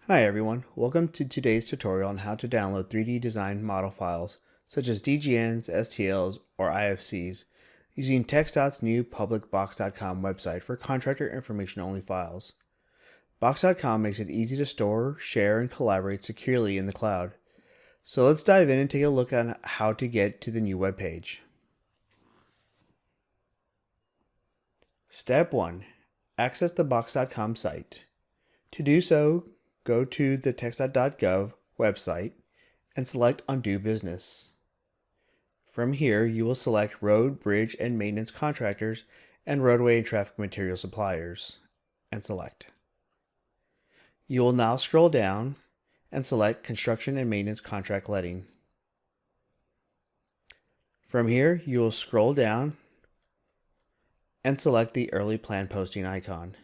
Hi everyone, welcome to today's tutorial on how to download 3D design model files such as DGNs, STLs, or IFCs using TxDOT's new public Box.com website for contractor information only files. Box.com makes it easy to store, share, and collaborate securely in the cloud. So let's dive in and take a look at how to get to the new web page. Step 1. Access the Box.com site. To do so, go to the TxDOT.gov website and select on Do Business. From here, you will select Road, Bridge, and Maintenance Contractors and Roadway and Traffic Material Suppliers and select. You will now scroll down and select Construction and Maintenance Contract Letting. From here, you will scroll down and select the Early Plan Posting icon.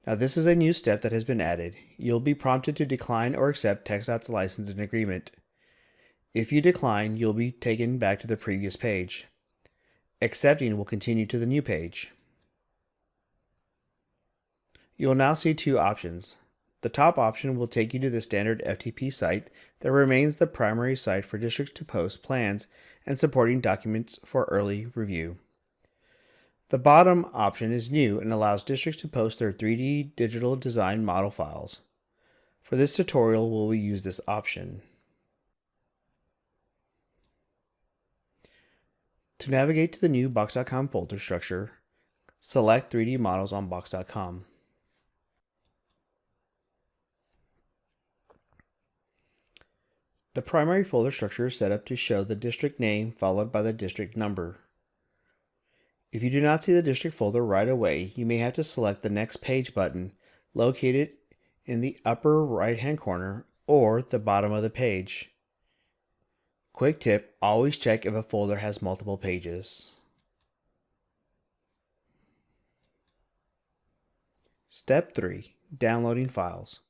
Now this is a new step that has been added. You'll be prompted to decline or accept TxDOT's license and agreement. If you decline, you'll be taken back to the previous page. Accepting will continue to the new page. You will now see two options. The top option will take you to the standard FTP site that remains the primary site for districts to post plans and supporting documents for early review. The bottom option is new and allows districts to post their 3D digital design model files. For this tutorial, we will use this option. To navigate to the new Box.com folder structure, select 3D models on Box.com. The primary folder structure is set up to show the district name followed by the district number. If you do not see the district folder right away, you may have to select the Next Page button located in the upper right-hand corner or the bottom of the page. Quick tip, always check if a folder has multiple pages. Step 3. Downloading files.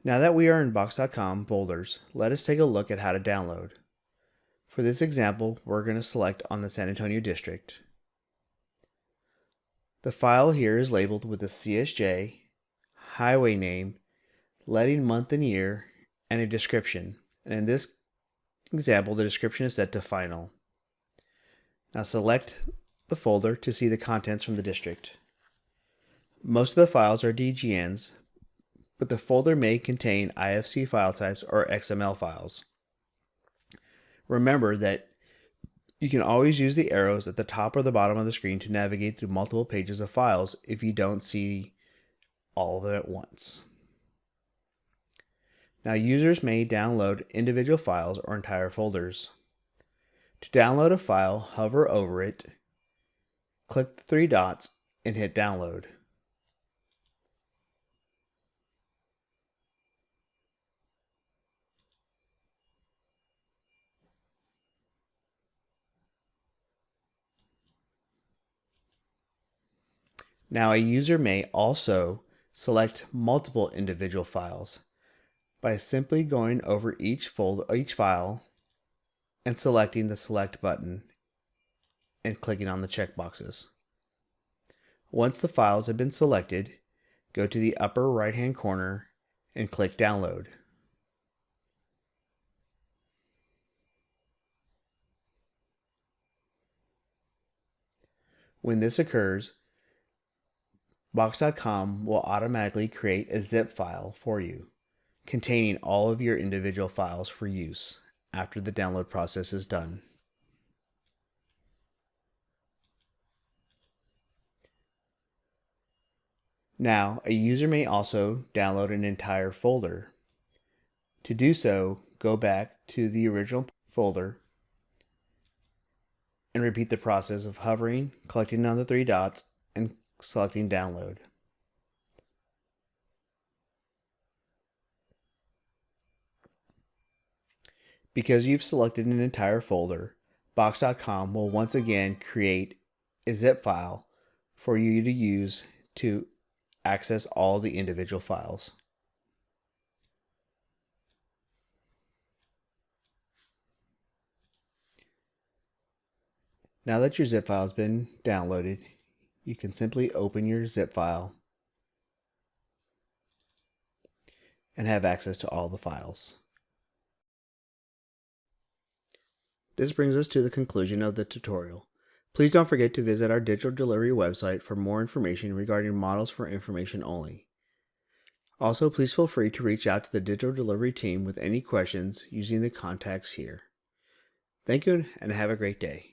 Now that we are in Box.com folders, let us take a look at how to download. For this example, we're going to select on the San Antonio district. The file here is labeled with a CSJ, highway name, letting month and year, and a description. And in this example, the description is set to final. Now select the folder to see the contents from the district. Most of the files are DGNs, but the folder may contain IFC file types or XML files. Remember that you can always use the arrows at the top or the bottom of the screen to navigate through multiple pages of files if you don't see all of them at once. Now users may download individual files or entire folders. To download a file, hover over it, click the three dots, and hit download. Now a user may also select multiple individual files by simply going over each file and selecting the select button and clicking on the checkboxes. Once the files have been selected, go to the upper right hand corner and click download. When this occurs, Box.com will automatically create a zip file for you, containing all of your individual files for use after the download process is done. Now, a user may also download an entire folder. To do so, go back to the original folder and repeat the process of hovering, clicking on the three dots, and selecting download. Because you've selected an entire folder, Box.com will once again create a zip file for you to use to access all the individual files. Now that your zip file has been downloaded, you can simply open your zip file and have access to all the files. This brings us to the conclusion of the tutorial. Please don't forget to visit our digital delivery website for more information regarding models for information only. Also, please feel free to reach out to the digital delivery team with any questions using the contacts here. Thank you and have a great day.